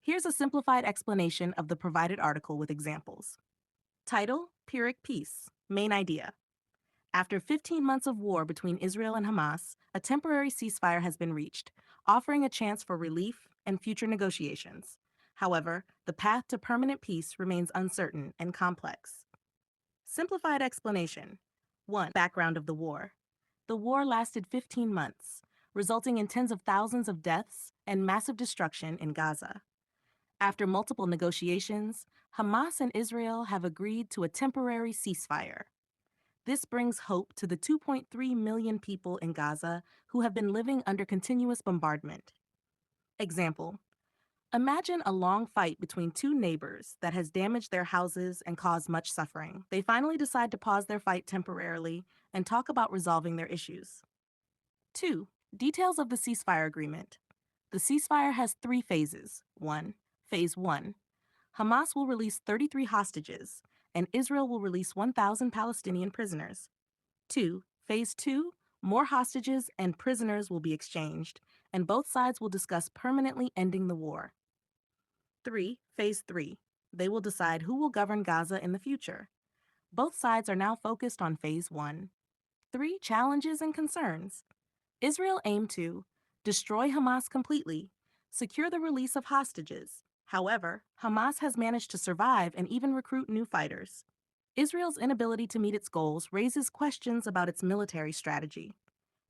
Here's a simplified explanation of the provided article with examples. Title: Pyrrhic Peace. Main idea: after 15 months of war between Israel and Hamas, a temporary ceasefire has been reached, offering a chance for relief and future negotiations. However, the path to permanent peace remains uncertain and complex. Simplified explanation. 1. Background of the war. The war lasted 15 months, resulting in tens of thousands of deaths and massive destruction in Gaza. After multiple negotiations, Hamas and Israel have agreed to a temporary ceasefire. This brings hope to the 2.3 million people in Gaza who have been living under continuous bombardment. Example: imagine a long fight between two neighbors that has damaged their houses and caused much suffering. They finally decide to pause their fight temporarily and talk about resolving their issues. 2. Details of the ceasefire agreement. The ceasefire has 3 phases. 1. Phase 1. Hamas will release 33 hostages, and Israel will release 1,000 Palestinian prisoners. 2. Phase 2. More hostages and prisoners will be exchanged, and both sides will discuss permanently ending the war. 3. Phase 3. They will decide who will govern Gaza in the future. Both sides are now focused on Phase 1. 3. Challenges and concerns. Israel aimed to destroy Hamas completely, secure the release of hostages. However, Hamas has managed to survive and even recruit new fighters. Israel's inability to meet its goals raises questions about its military strategy.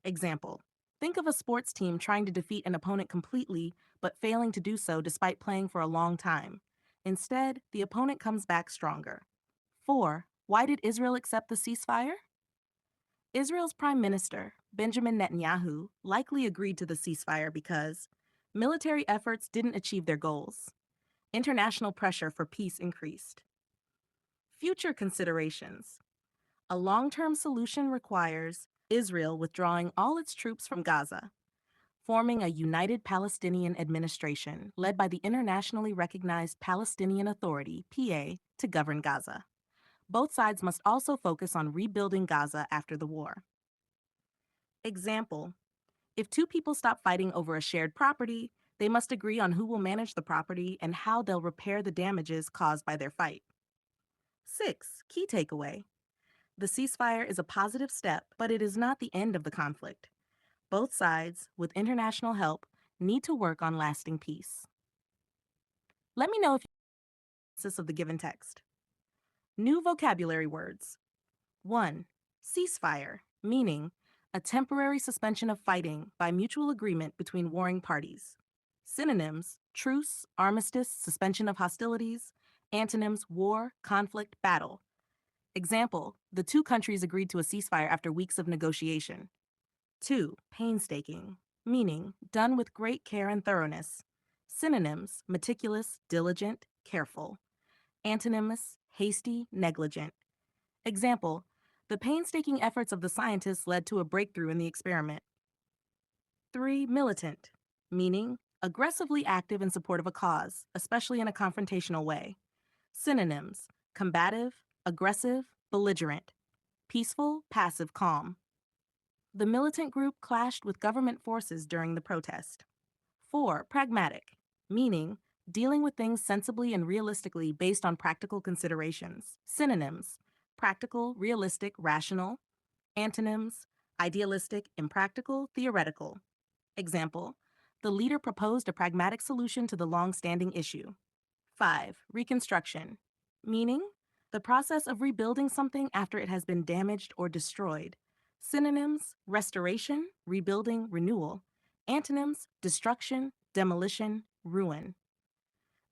Example: think of a sports team trying to defeat an opponent completely, but failing to do so despite playing for a long time. Instead, the opponent comes back stronger. 4. Why did Israel accept the ceasefire? Israel's Prime Minister, Benjamin Netanyahu, likely agreed to the ceasefire because military efforts didn't achieve their goals. International pressure for peace increased. Future considerations. A long-term solution requires Israel withdrawing all its troops from Gaza, forming a united Palestinian administration led by the internationally recognized Palestinian Authority, PA, to govern Gaza. Both sides must also focus on rebuilding Gaza after the war. Example: if two people stop fighting over a shared property, they must agree on who will manage the property and how they'll repair the damages caused by their fight. 6. Key takeaway. The ceasefire is a positive step, but it is not the end of the conflict. Both sides, with international help, need to work on lasting peace. Let me know if you analysis of the given text. New vocabulary words. 1. Ceasefire, meaning a temporary suspension of fighting by mutual agreement between warring parties. Synonyms: truce, armistice, suspension of hostilities. Antonyms: war, conflict, battle. Example: the two countries agreed to a ceasefire after weeks of negotiation. 2. Painstaking, meaning done with great care and thoroughness. Synonyms: meticulous, diligent, careful. Antonyms: hasty, negligent. Example: the painstaking efforts of the scientists led to a breakthrough in the experiment. 3. Militant, meaning aggressively active in support of a cause, especially in a confrontational way. Synonyms: combative, aggressive, belligerent. Peaceful, passive, calm. The militant group clashed with government forces during the protest. 4. Pragmatic, meaning dealing with things sensibly and realistically based on practical considerations. Synonyms: practical, realistic, rational. Antonyms: idealistic, impractical, theoretical. Example: the leader proposed a pragmatic solution to the long-standing issue. 5. Reconstruction, meaning the process of rebuilding something after it has been damaged or destroyed. Synonyms: restoration, rebuilding, renewal. Antonyms: destruction, demolition, ruin.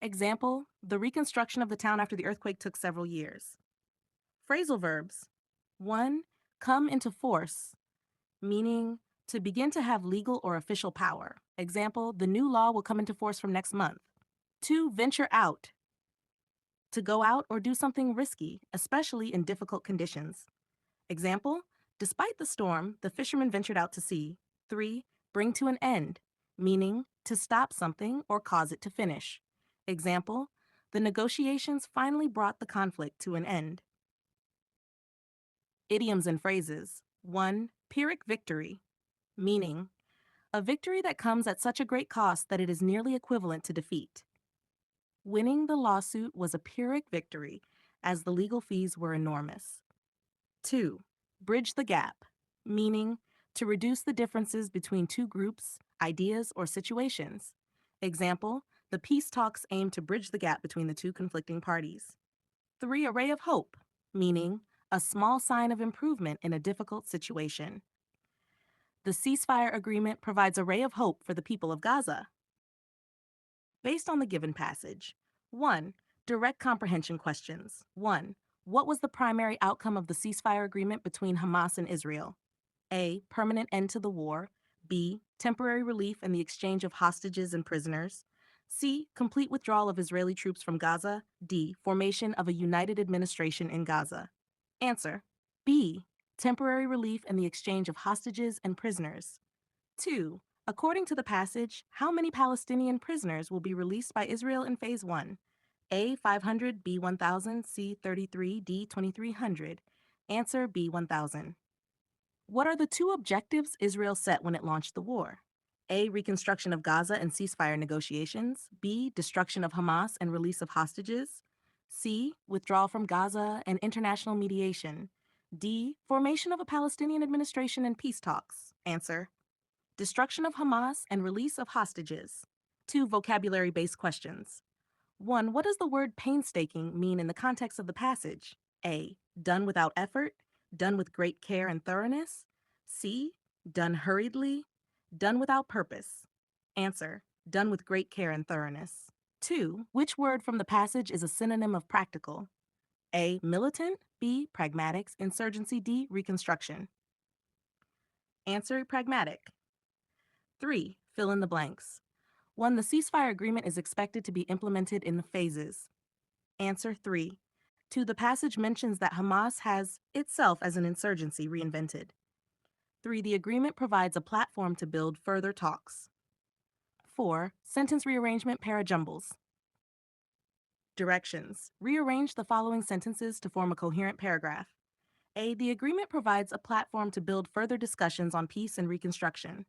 Example: the reconstruction of the town after the earthquake took several years. Phrasal verbs. 1. Come into force, meaning to begin to have legal or official power. Example: the new law will come into force from next month. 2. Venture out, to go out or do something risky, especially in difficult conditions. Example: despite the storm, the fishermen ventured out to sea. 3. Bring to an end, meaning to stop something or cause it to finish. Example: the negotiations finally brought the conflict to an end. Idioms and phrases. 1. Pyrrhic victory, meaning a victory that comes at such a great cost that it is nearly equivalent to defeat. Winning the lawsuit was a Pyrrhic victory, as the legal fees were enormous. 2. Bridge the gap, meaning to reduce the differences between two groups, ideas, or situations. Example, the peace talks aim to bridge the gap between the two conflicting parties. 3. A ray of hope, meaning a small sign of improvement in a difficult situation. The ceasefire agreement provides a ray of hope for the people of Gaza. Based on the given passage, 1. Direct comprehension questions. 1. What was the primary outcome of the ceasefire agreement between Hamas and Israel? A. Permanent end to the war. B. Temporary relief and the exchange of hostages and prisoners. C. Complete withdrawal of Israeli troops from Gaza. D. Formation of a united administration in Gaza. Answer. B. Temporary relief and the exchange of hostages and prisoners. 2. According to the passage, how many Palestinian prisoners will be released by Israel in Phase 1? A. 500, B. 1,000, C. 33, D. 2,300. Answer B. 1,000. What are the two objectives Israel set when it launched the war? A. Reconstruction of Gaza and ceasefire negotiations. B. Destruction of Hamas and release of hostages. C. Withdrawal from Gaza and international mediation. D. Formation of a Palestinian administration and peace talks. Answer. Destruction of Hamas and release of hostages. 2 vocabulary-based questions. 1. What does the word painstaking mean in the context of the passage? A. Done without effort, done with great care and thoroughness. C. Done hurriedly, done without purpose. Answer. Done with great care and thoroughness. 2. Which word from the passage is a synonym of practical? A. Militant, B. Pragmatics, insurgency, D. Reconstruction. Answer. Pragmatic. 3. Fill in the blanks. 1. The ceasefire agreement is expected to be implemented in phases. Answer 3. 2. The passage mentions that Hamas has itself as an insurgency reinvented. 3. The agreement provides a platform to build further talks. 4. Sentence rearrangement parajumbles. Directions. Rearrange the following sentences to form a coherent paragraph. A. The agreement provides a platform to build further discussions on peace and reconstruction.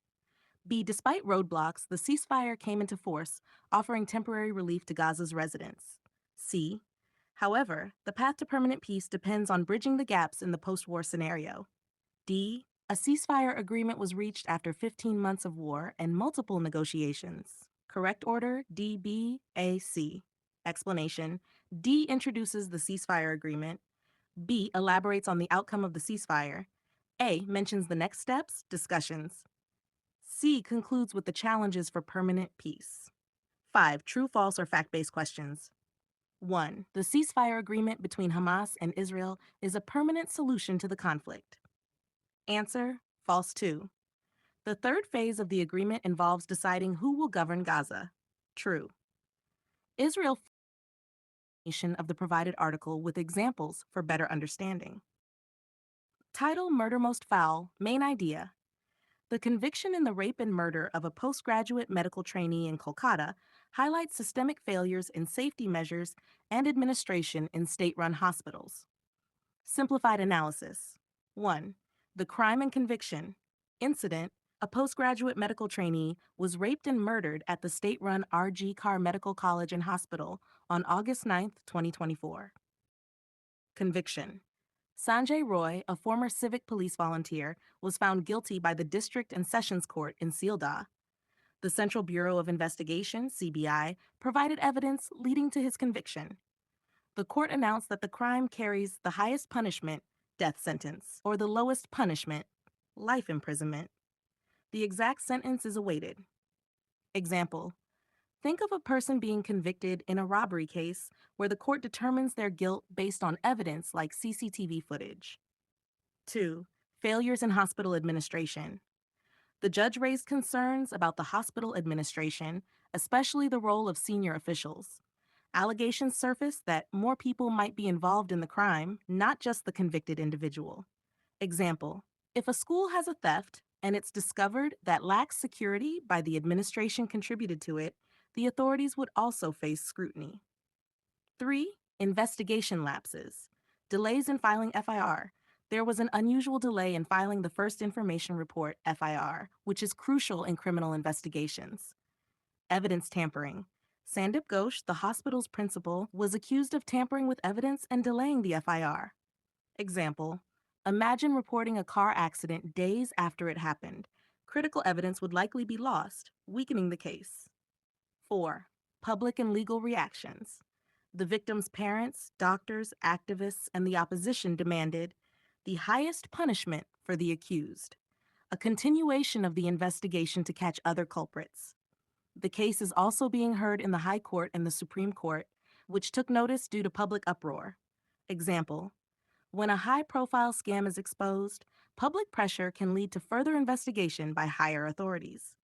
B. Despite roadblocks, the ceasefire came into force, offering temporary relief to Gaza's residents. C. However, the path to permanent peace depends on bridging the gaps in the post-war scenario. D. A ceasefire agreement was reached after 15 months of war and multiple negotiations. Correct order D, B, A, C. Explanation. D introduces the ceasefire agreement. B elaborates on the outcome of the ceasefire. A mentions the next steps, discussions. C concludes with the challenges for permanent peace. 5. True, false, or fact-based questions. 1. The ceasefire agreement between Hamas and Israel is a permanent solution to the conflict. Answer. False 2. The third phase of the agreement involves deciding who will govern Gaza. True. Israel of the provided article with examples for better understanding. Title: Murder Most Foul. Main idea: the conviction in the rape and murder of a postgraduate medical trainee in Kolkata highlights systemic failures in safety measures and administration in state-run hospitals. Simplified analysis. 1. The crime and conviction. Incident: a postgraduate medical trainee was raped and murdered at the state-run R.G. Carr Medical College and Hospital on August 9, 2024. Conviction: Sanjay Roy, a former civic police volunteer, was found guilty by the District and Sessions Court in Sealdah. The Central Bureau of Investigation, CBI, provided evidence leading to his conviction. The court announced that the crime carries the highest punishment, death sentence, or the lowest punishment, life imprisonment. The exact sentence is awaited. Example: think of a person being convicted in a robbery case where the court determines their guilt based on evidence like CCTV footage. 2. Failures in hospital administration. The judge raised concerns about the hospital administration, especially the role of senior officials. Allegations surfaced that more people might be involved in the crime, not just the convicted individual. Example: if a school has a theft and it's discovered that lacks security by the administration contributed to it, the authorities would also face scrutiny. 3. Investigation lapses. Delays in filing FIR. There was an unusual delay in filing the first information report, FIR, which is crucial in criminal investigations. Evidence tampering. Sandip Ghosh, the hospital's principal, was accused of tampering with evidence and delaying the FIR. Example: imagine reporting a car accident days after it happened. Critical evidence would likely be lost, weakening the case. 4. Public and legal reactions. The victim's parents, doctors, activists, and the opposition demanded the highest punishment for the accused, a continuation of the investigation to catch other culprits. The case is also being heard in the High Court and the Supreme Court, which took notice due to public uproar. Example: when a high profile scam is exposed, public pressure can lead to further investigation by higher authorities.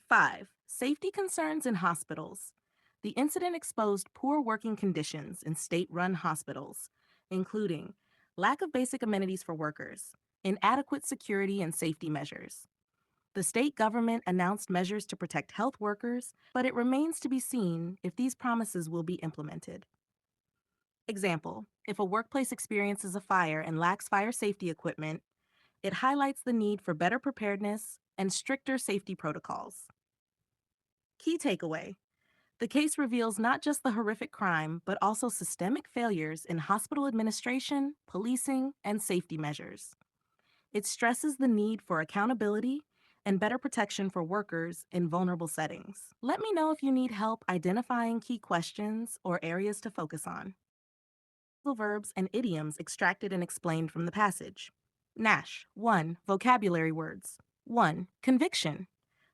5. Safety concerns in hospitals. The incident exposed poor working conditions in state run hospitals, including lack of basic amenities for workers, inadequate security and safety measures. The state government announced measures to protect health workers, but it remains to be seen if these promises will be implemented. Example: if a workplace experiences a fire and lacks fire safety equipment, it highlights the need for better preparedness and stricter safety protocols. Key takeaway: the case reveals not just the horrific crime, but also systemic failures in hospital administration, policing, and safety measures. It stresses the need for accountability and better protection for workers in vulnerable settings. Let me know if you need help identifying key questions or areas to focus on. Verbs and idioms extracted and explained from the passage. Nash. 1. Vocabulary words. 1. Conviction.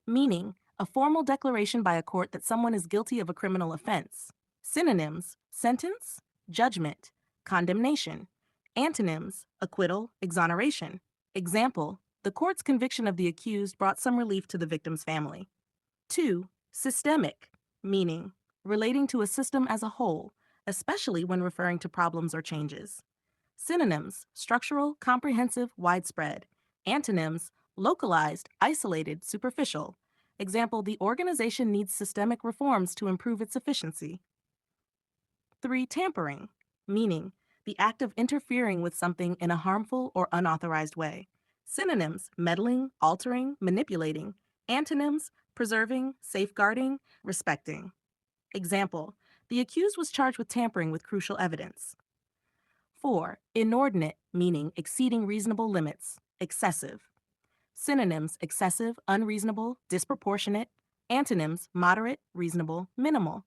Meaning, a formal declaration by a court that someone is guilty of a criminal offense. Synonyms: sentence, judgment, condemnation. Antonyms: acquittal, exoneration. Example: the court's conviction of the accused brought some relief to the victim's family. 2. Systemic. Meaning, relating to a system as a whole, especially when referring to problems or changes. Synonyms: structural, comprehensive, widespread. Antonyms: localized, isolated, superficial. Example: the organization needs systemic reforms to improve its efficiency. 3. Tampering. Meaning, the act of interfering with something in a harmful or unauthorized way. Synonyms: meddling, altering, manipulating. Antonyms: preserving, safeguarding, respecting. Example: the accused was charged with tampering with crucial evidence. 4. Inordinate, meaning exceeding reasonable limits, excessive. Synonyms: excessive, unreasonable, disproportionate. Antonyms: moderate, reasonable, minimal.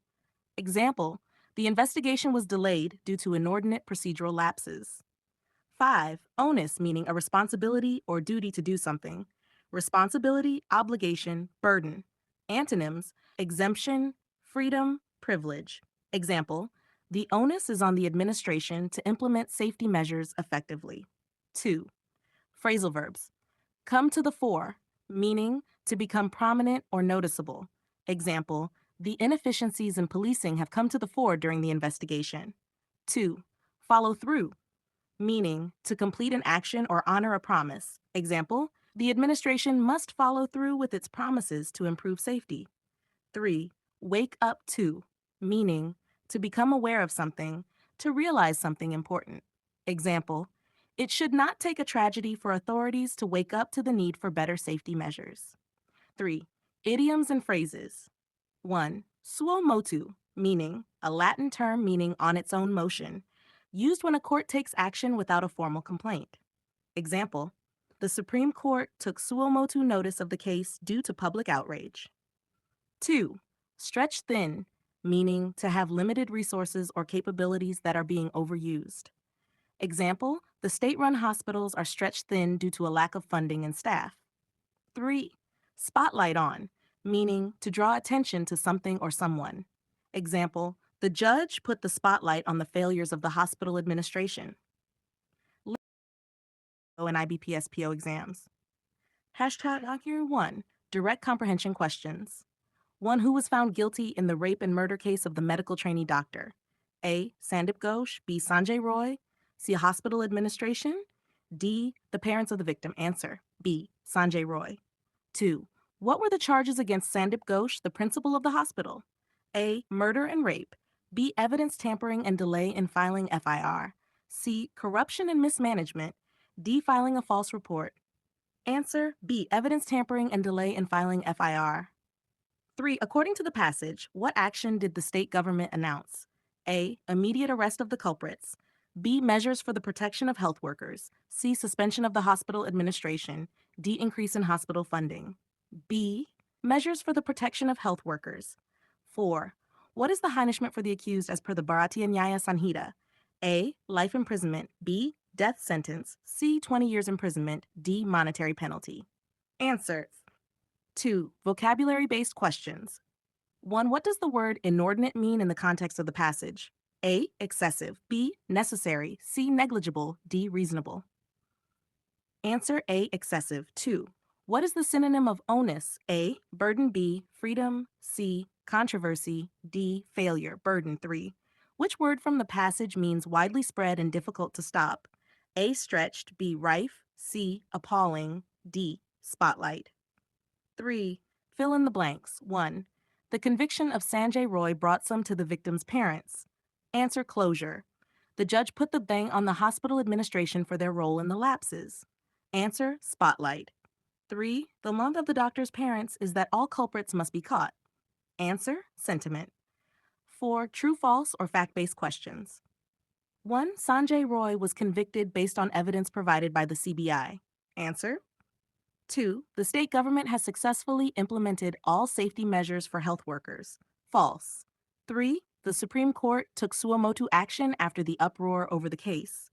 Example: the investigation was delayed due to inordinate procedural lapses. 5. Onus, meaning a responsibility or duty to do something. Responsibility, obligation, burden. Antonyms: exemption, freedom, privilege. Example: the onus is on the administration to implement safety measures effectively. 2. Phrasal verbs. Come to the fore, meaning to become prominent or noticeable. Example: the inefficiencies in policing have come to the fore during the investigation. 2. Follow through, meaning to complete an action or honor a promise. Example: the administration must follow through with its promises to improve safety. 3. Wake up to, meaning to become aware of something, to realize something important. Example: it should not take a tragedy for authorities to wake up to the need for better safety measures. 3. Idioms and phrases. 1. Suo motu, meaning a Latin term meaning on its own motion, used when a court takes action without a formal complaint. Example: the Supreme Court took suo motu notice of the case due to public outrage. 2. Stretch thin, meaning to have limited resources or capabilities that are being overused. Example: the state-run hospitals are stretched thin due to a lack of funding and staff. 3. Spotlight on, meaning to draw attention to something or someone. Example: the judge put the spotlight on the failures of the hospital administration. And IBPSPO exams. Hashtag Akir 1. Direct comprehension questions. 1. Who was found guilty in the rape and murder case of the medical trainee doctor? A. Sandip Ghosh. B. Sanjay Roy. C. Hospital administration. D. The parents of the victim. Answer: B. Sanjay Roy. 2. What were the charges against Sandip Ghosh, the principal of the hospital? A. Murder and rape. B. Evidence tampering and delay in filing FIR. C. Corruption and mismanagement. D. Filing a false report. Answer: B. Evidence tampering and delay in filing FIR. 3. According to the passage, what action did the state government announce? A. Immediate arrest of the culprits. B. Measures for the protection of health workers. C. Suspension of the hospital administration. D. Increase in hospital funding. B. Measures for the protection of health workers. 4. What is the punishment for the accused as per the Bharatiya Nyaya Sanhita? A. Life imprisonment. B. Death sentence. C. 20 years imprisonment. D. Monetary penalty. Answers. 2. Vocabulary-based questions. 1. What does the word inordinate mean in the context of the passage? A. Excessive. B. Necessary. C. Negligible. D. Reasonable. Answer A. Excessive. 2. What is the synonym of onus? A. Burden. B. Freedom. C. Controversy. D. Failure. Burden. 3. Which word from the passage means widely spread and difficult to stop? A. Stretched. B. Rife. C. Appalling. D. Spotlight. 3. Fill in the blanks. 1. The conviction of Sanjay Roy brought some to the victim's parents. Answer closure. The judge put the blame on the hospital administration for their role in the lapses. Answer spotlight. 3. The law of the doctor's parents is that all culprits must be caught. Answer sentiment. 4. True, false, or fact-based questions. 1. Sanjay Roy was convicted based on evidence provided by the CBI. Answer. 2. The state government has successfully implemented all safety measures for health workers. False. 3. The Supreme Court took suo motu action after the uproar over the case.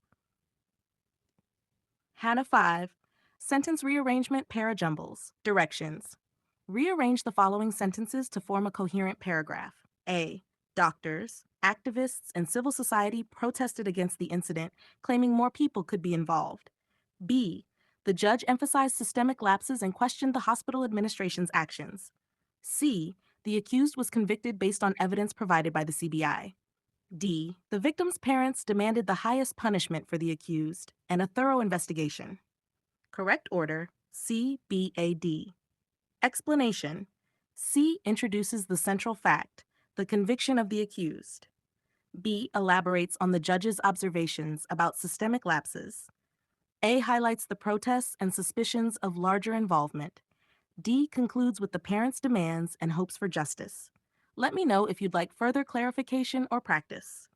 Hannah 5. Sentence rearrangement parajumbles. Directions. Rearrange the following sentences to form a coherent paragraph. A. Doctors, activists, and civil society protested against the incident, claiming more people could be involved. B. The judge emphasized systemic lapses and questioned the hospital administration's actions. C. The accused was convicted based on evidence provided by the CBI. D. The victim's parents demanded the highest punishment for the accused and a thorough investigation. Correct order C, B, A, D. Explanation. C introduces the central fact, the conviction of the accused. B elaborates on the judge's observations about systemic lapses. A highlights the protests and suspicions of larger involvement. D concludes with the parents' demands and hopes for justice. Let me know if you'd like further clarification or practice.